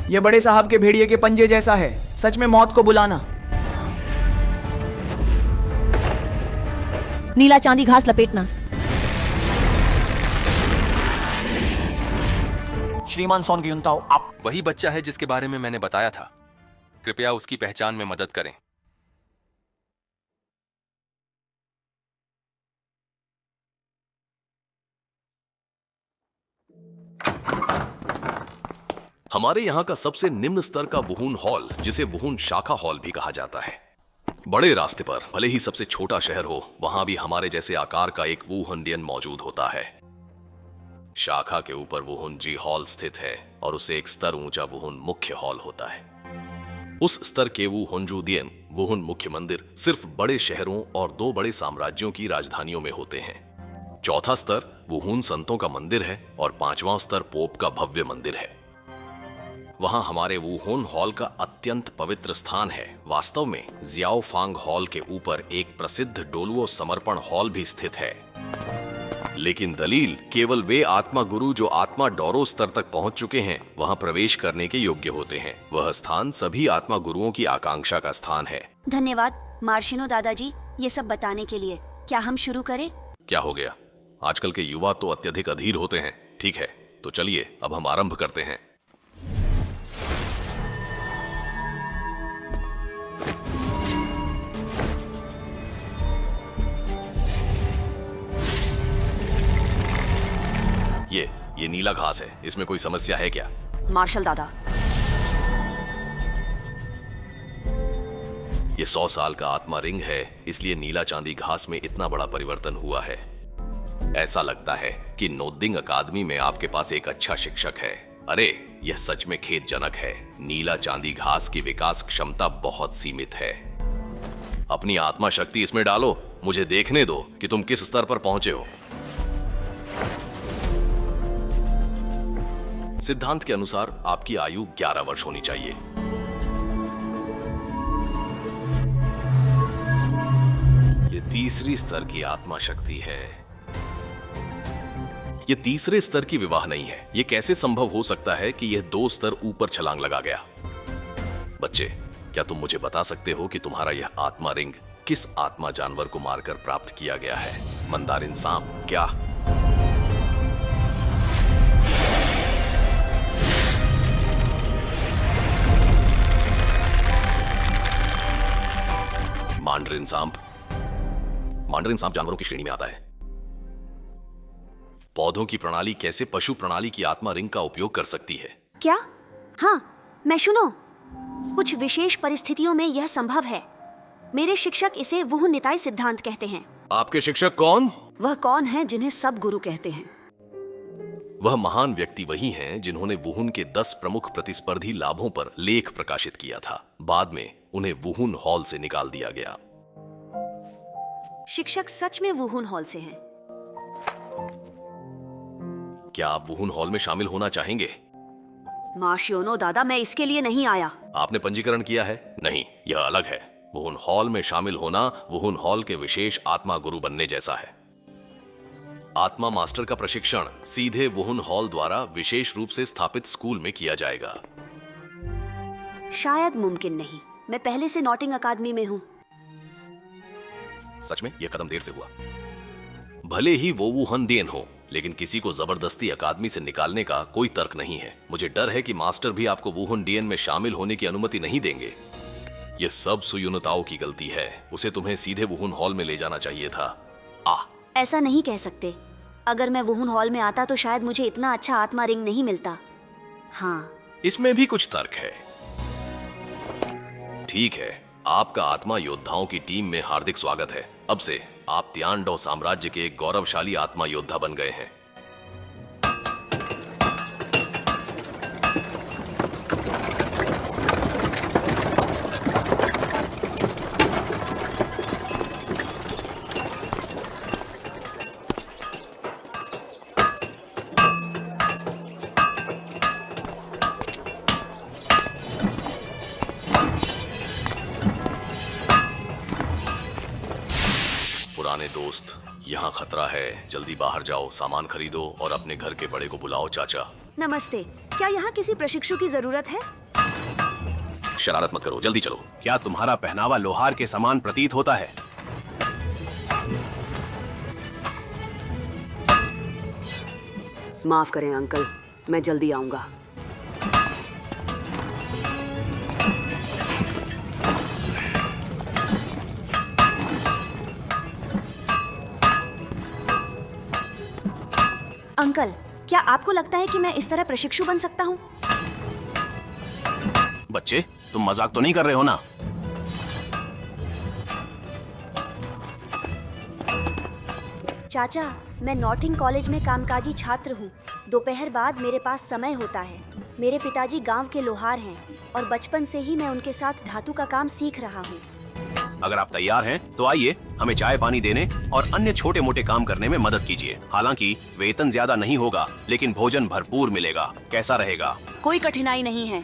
ये बड़े साहब के भेड़िए के पंजे जैसा है, सच में मौत को बुलाना। नीला चांदी घास लपेटना। श्रीमान सॉन युनताओ, आप वही बच्चा है जिसके बारे में मैंने बताया था। कृपया उसकी पहचान में मदद करें। हमारे यहाँ का सबसे निम्न स्तर का वुहुन हॉल, जिसे वुहुन शाखा हॉल भी कहा जाता है। बड़े रास्ते पर, भले ही सबसे छोटा शहर हो, वहां भी हमारे जैसे आकार का एक वुहुन मौजूद होता है। शाखा के ऊपर वुहुन जी हॉल स्थित है और उसे एक स्तर ऊंचा वुहुन मुख्य हॉल होता है। उस स्तर के वुहुन वुहुन मुख्य मंदिर सिर्फ बड़े शहरों और 2 बड़े साम्राज्यों की राजधानियों में होते हैं। चौथा स्तर वुहुन संतों का मंदिर है और 5वां स्तर पोप का भव्य मंदिर है। वहां हमारे वुहुन हॉल का अत्यंत पवित्र स्थान है। वास्तव में जियाओ फांग हॉल के ऊपर एक प्रसिद्ध डोलुओ समर्पण हॉल भी स्थित है। लेकिन दलील, केवल वे आत्मा गुरु जो आत्मा डोरो स्तर तक पहुंच चुके हैं वहां प्रवेश करने के योग्य होते हैं। वह स्थान सभी आत्मा गुरुओं की आकांक्षा का स्थान है। धन्यवाद मार्शिनो दादाजी, ये सब बताने के लिए। क्या हम शुरू करें? क्या हो गया? आजकल के युवा तो अत्यधिक अधीर होते हैं। ठीक है, तो चलिए अब हम आरंभ करते हैं। ये नीला घास है, इसमें कोई समस्या है क्या? मार्शल दादा, ये 100 साल का आत्मा रिंग है, इसलिए नीला चांदी घास में इतना बड़ा परिवर्तन हुआ है। ऐसा लगता है कि नोदिंग अकादमी में आपके पास एक अच्छा शिक्षक है। अरे, यह सच में खेदजनक है। नीला चांदी घास की विकास क्षमता बहुत सीमित है। अपनी आत्मा शक्ति इसमें डालो, मुझे देखने दो कि तुम किस स्तर पर पहुंचे हो। सिद्धांत के अनुसार आपकी आयु 11 वर्ष होनी चाहिए। यह तीसरी स्तर की आत्मा शक्ति है। यह तीसरे स्तर की विवाह नहीं है। यह कैसे संभव हो सकता है कि यह 2 स्तर ऊपर छलांग लगा गया? बच्चे, क्या तुम मुझे बता सकते हो कि तुम्हारा यह आत्मा रिंग किस आत्मा जानवर को मारकर प्राप्त किया गया है? मंदारिन सांप क्या? मांडरिन सांप जानवरों की श्रेणी में आता है। पौधों की प्रणाली कैसे पशु प्रणाली की आत्मा रिंग का उपयोग कर सकती है? क्या? हाँ, मैं सुनो। कुछ विशेष परिस्थितियों में यह संभव है। मेरे शिक्षक इसे वुहुन निताई सिद्धांत कहते हैं। आपके शिक्षक कौन? वह कौन है जिन्हें सब गुरु कहते हैं? वह महान व्यक्ति वही हैं जिन्होंने वुहुन के 10 प्रमुख प्रतिस्पर्धी लाभों पर लेख प्रकाशित किया था। बाद में उन्हें वुहुन हॉल से निकाल दिया गया। शिक्षक सच में वुहुन हॉल से हैं। क्या आप वुहुन हॉल में शामिल होना चाहेंगे? मार्शियोनो दादा, मैं इसके लिए नहीं आया। आपने पंजीकरण किया है? नहीं, यह अलग है। वुहुन हॉल में शामिल होना वुहुन हॉल के विशेष आत्मा गुरु बनने जैसा है। आत्मा मास्टर का प्रशिक्षण सीधे वुहुन हॉल द्वारा विशेष रूप से स्थापित स्कूल में किया जाएगा। शायद मुमकिन नहीं। मैं पहले से नॉटिंग अकादमी में हूँ। सच में यह कदम देर से हुआ। भले ही वो वुहुन देन हो, लेकिन किसी को जबरदस्ती अकादमी से निकालने का कोई तर्क नहीं है। मुझे डर है कि मास्टर भी आपको वुहुन डीएन में शामिल होने की अनुमति नहीं देंगे। यह सब सुयुनताओ की गलती है। उसे तुम्हें सीधे वुहुन हॉल में ले जाना चाहिए था। ऐसा नहीं कह सकते। अगर मैं वुहुन हॉल में आता तो शायद मुझे इतना अच्छा आत्मा रिंग नहीं मिलता। हाँ, इसमें भी कुछ तर्क है। ठीक है, आपका आत्मा योद्धाओं की टीम में हार्दिक स्वागत है। अब से आप तियानडो साम्राज्य के एक गौरवशाली आत्मा योद्धा बन गए हैं। पुराने दोस्त, यहाँ खतरा है। जल्दी बाहर जाओ, सामान खरीदो और अपने घर के बड़े को बुलाओ। चाचा। नमस्ते। क्या यहाँ किसी प्रशिक्षु की जरूरत है? शरारत मत करो, जल्दी चलो। क्या तुम्हारा पहनावा लोहार के समान प्रतीत होता है? माफ करें अंकल, मैं जल्दी आऊंगा। अंकल, क्या आपको लगता है कि मैं इस तरह प्रशिक्षु बन सकता हूँ? बच्चे, तुम मजाक तो नहीं कर रहे हो ना? चाचा, मैं नॉटिंग कॉलेज में कामकाजी छात्र हूँ। दोपहर बाद मेरे पास समय होता है। मेरे पिताजी गांव के लोहार हैं और बचपन से ही मैं उनके साथ धातु का काम सीख रहा हूँ। अगर आप तैयार हैं तो आइए, हमें चाय पानी देने और अन्य छोटे मोटे काम करने में मदद कीजिए। हालांकि वेतन ज्यादा नहीं होगा, लेकिन भोजन भरपूर मिलेगा। कैसा रहेगा? कोई कठिनाई नहीं है।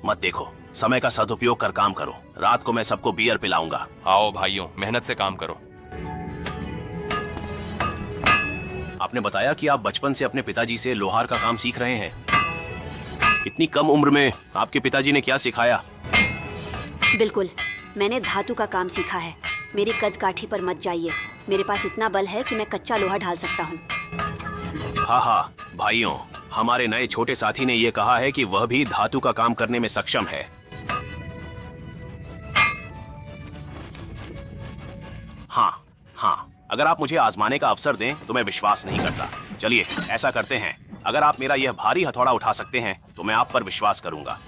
मत देखो, समय का सदुपयोग कर काम करो। रात को मैं सबको बियर पिलाऊंगा। आओ भाइयों, मेहनत से काम करो। आपने बताया कि आप बचपन से अपने पिताजी से लोहार का काम सीख रहे हैं। इतनी कम उम्र में आपके पिताजी ने क्या सिखाया? बिल्कुल, मैंने धातु का काम सीखा है। मेरी कद काठी पर मत जाइए। मेरे पास इतना बल है कि मैं कच्चा लोहा ढाल सकता हूँ। हाँ, भाइयों, हमारे नए छोटे साथी ने यह कहा है कि वह भी धातु का काम करने में सक्षम है। हाँ, अगर आप मुझे आजमाने का अवसर दें तो मैं विश्वास नहीं करता। चलिए ऐसा करते हैं, अगर आप मेरा यह भारी हथौड़ा उठा सकते हैं तो मैं आप पर विश्वास करूंगा।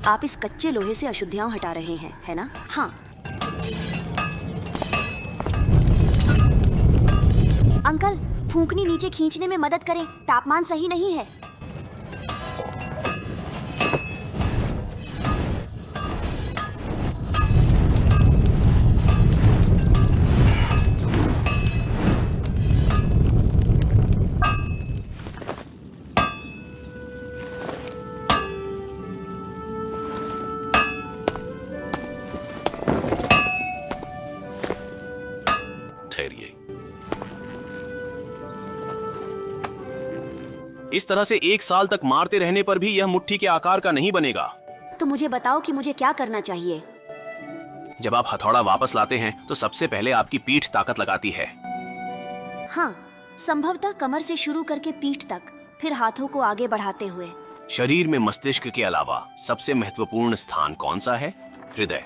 आप इस कच्चे लोहे से अशुद्धियां हटा रहे हैं, है ना? हाँ। अंकल, फूंकनी नीचे खींचने में मदद करें। तापमान सही नहीं है। इस तरह से 1 साल तक मारते रहने पर भी यह मुट्ठी के आकार का नहीं बनेगा। तो मुझे बताओ कि मुझे क्या करना चाहिए। जब आप हथौड़ा वापस लाते हैं तो सबसे पहले आपकी पीठ ताकत लगाती है। हाँ, संभवतः कमर से शुरू करके पीठ तक, फिर हाथों को आगे बढ़ाते हुए। शरीर में मस्तिष्क के अलावा सबसे महत्वपूर्ण स्थान कौन सा है? हृदय।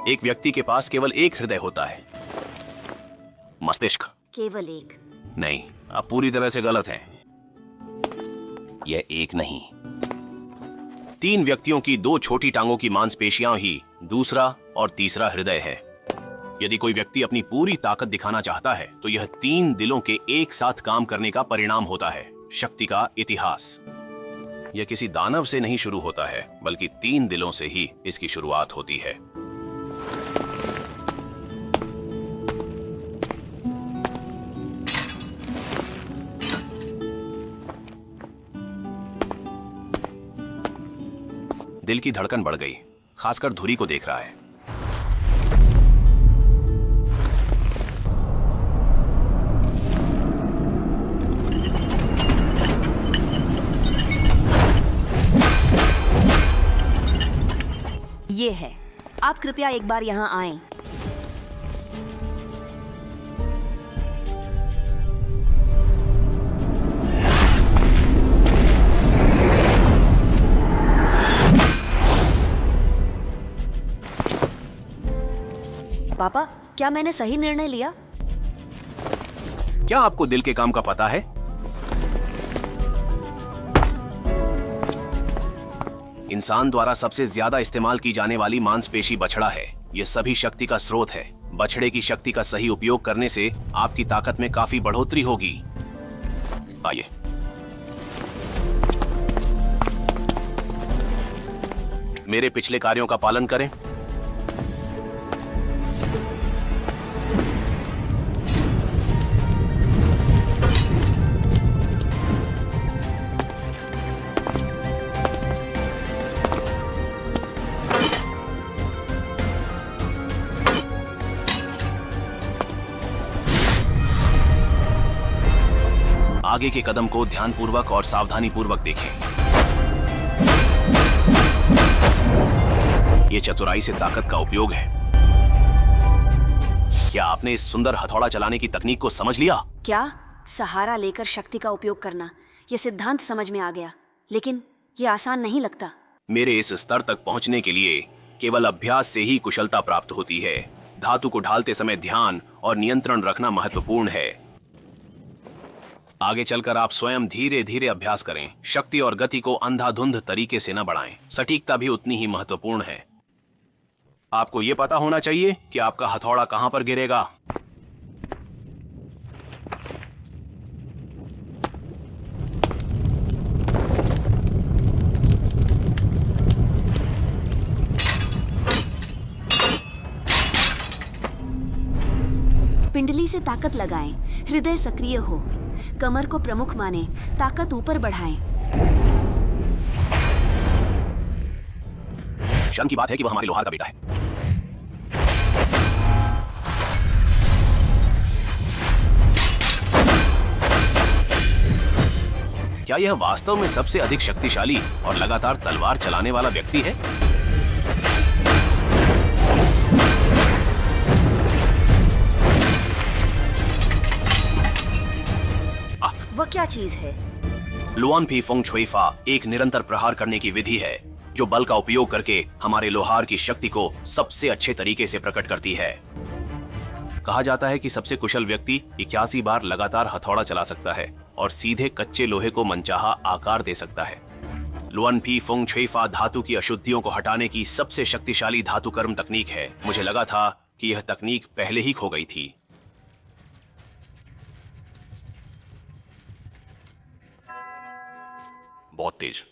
एक व्यक्ति के पास केवल एक हृदय होता है। मस्तिष्क केवल एक नहीं, आप पूरी तरह से गलत हैं। यह एक नहीं, 3 व्यक्तियों की 2 छोटी टांगों की मांसपेशियां ही दूसरा और तीसरा हृदय है। यदि कोई व्यक्ति अपनी पूरी ताकत दिखाना चाहता है तो यह 3 दिलों के एक साथ काम करने का परिणाम होता है। शक्ति का इतिहास यह किसी दानव से नहीं शुरू होता है, बल्कि 3 दिलों से ही इसकी शुरुआत होती है। दिल की धड़कन बढ़ गई, खासकर धुरी को देख रहा है। ये है। आप कृपया एक बार यहाँ आएं। पापा, क्या मैंने सही निर्णय लिया? क्या आपको दिल के काम का पता है? इंसान द्वारा सबसे ज्यादा इस्तेमाल की जाने वाली मांसपेशी बछड़ा है। यह सभी शक्ति का स्रोत है। बछड़े की शक्ति का सही उपयोग करने से आपकी ताकत में काफी बढ़ोतरी होगी। आइए। मेरे पिछले कार्यों का पालन करें। आगे के कदम को ध्यानपूर्वक और सावधानीपूर्वक देखें। ये चतुराई से ताकत का उपयोग है। क्या आपने इस सुंदर हथौड़ा चलाने की तकनीक को समझ लिया? क्या? सहारा लेकर शक्ति का उपयोग करना, यह सिद्धांत समझ में आ गया, लेकिन यह आसान नहीं लगता। मेरे इस स्तर तक पहुंचने के लिए केवल अभ्यास से ही कुशलता प्राप्त होती है। धातु को ढालते समय ध्यान और नियंत्रण रखना महत्वपूर्ण है। आगे चलकर आप स्वयं धीरे धीरे अभ्यास करें। शक्ति और गति को अंधाधुंध तरीके से न बढ़ाएं। सटीकता भी उतनी ही महत्वपूर्ण है। आपको यह पता होना चाहिए कि आपका हथौड़ा कहां पर गिरेगा। पिंडली से ताकत लगाएं, हृदय सक्रिय हो, कमर को प्रमुख माने, ताकत ऊपर बढ़ाएं। शर्म की बात है कि वह हमारे लोहार का बेटा है। क्या यह वास्तव में सबसे अधिक शक्तिशाली और लगातार तलवार चलाने वाला व्यक्ति है? वह क्या चीज है? लुआन फी फोंग छुईफा एक निरंतर प्रहार करने की विधि है जो बल का उपयोग करके हमारे लोहार की शक्ति को सबसे अच्छे तरीके से प्रकट करती है। कहा जाता है कि सबसे कुशल व्यक्ति 81 बार लगातार हथौड़ा चला सकता है और सीधे कच्चे लोहे को मनचाहा आकार दे सकता है। लुआन फी फोंग छुईफा धातु की अशुद्धियों को हटाने की सबसे शक्तिशाली धातु कर्म तकनीक है। मुझे लगा था कि यह तकनीक पहले ही खो गई थी। बहुत तेज।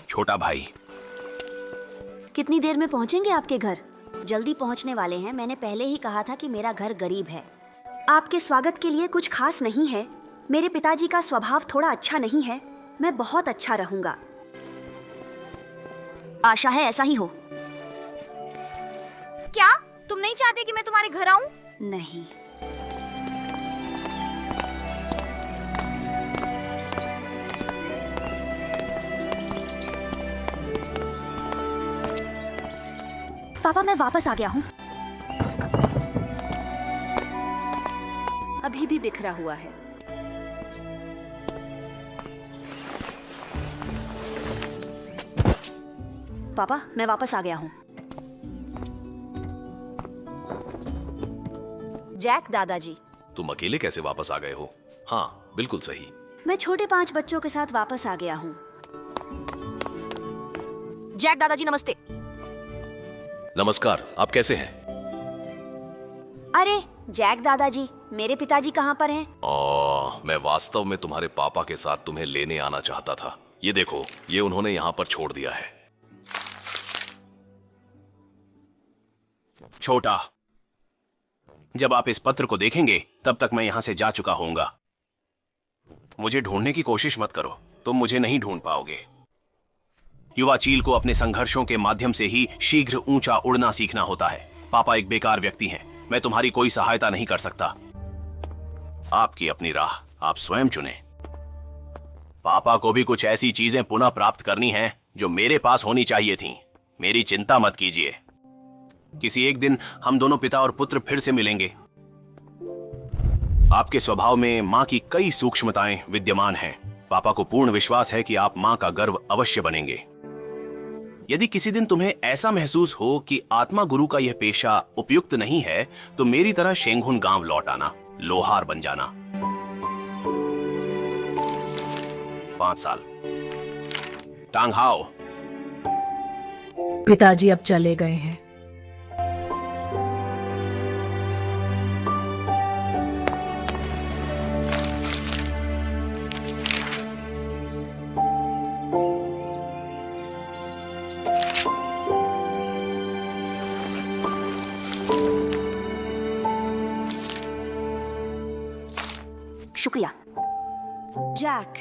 छोटा भाई, कितनी देर में पहुंचेंगे आपके घर? जल्दी पहुंचने वाले हैं। मैंने पहले ही कहा था कि मेरा घर गरीब है। आपके स्वागत के लिए कुछ खास नहीं है। मेरे पिताजी का स्वभाव थोड़ा अच्छा नहीं है। मैं बहुत अच्छा रहूंगा। आशा है ऐसा ही हो। क्या तुम नहीं चाहते कि मैं तुम्हारे घर आऊं? नहीं। पापा, मैं वापस आ गया हूँ। अभी भी बिखरा हुआ है। पापा, मैं वापस आ गया हूँ। जैक दादाजी। तुम अकेले कैसे वापस आ गए हो? हाँ, बिल्कुल सही। मैं छोटे 5 बच्चों के साथ वापस आ गया हूँ। जैक दादाजी नमस्ते। नमस्कार, आप कैसे हैं? अरे जैक दादाजी, मेरे पिताजी कहाँ पर हैं? मैं वास्तव में तुम्हारे पापा के साथ तुम्हें लेने आना चाहता था। ये देखो, ये उन्होंने यहाँ पर छोड़ दिया है। छोटा, जब आप इस पत्र को देखेंगे तब तक मैं यहां से जा चुका होऊंगा। मुझे ढूंढने की कोशिश मत करो, तुम मुझे नहीं ढूंढ पाओगे। युवा चील को अपने संघर्षों के माध्यम से ही शीघ्र ऊंचा उड़ना सीखना होता है। पापा एक बेकार व्यक्ति हैं। मैं तुम्हारी कोई सहायता नहीं कर सकता। आपकी अपनी राह आप स्वयं चुने। पापा को भी कुछ ऐसी चीजें पुनः प्राप्त करनी हैं जो मेरे पास होनी चाहिए थीं। मेरी चिंता मत कीजिए। किसी एक दिन हम दोनों पिता और पुत्र फिर से मिलेंगे। आपके स्वभाव में मां की कई सूक्ष्मताएं विद्यमान हैं। पापा को पूर्ण विश्वास है कि आप मां का गर्व अवश्य बनेंगे। यदि किसी दिन तुम्हें ऐसा महसूस हो कि आत्मा गुरु का यह पेशा उपयुक्त नहीं है, तो मेरी तरह शेंगहुन गांव लौट आना, लोहार बन जाना। 5 साल। टांगहाओ। पिताजी अब चले गए हैं। शुक्रिया। जैक,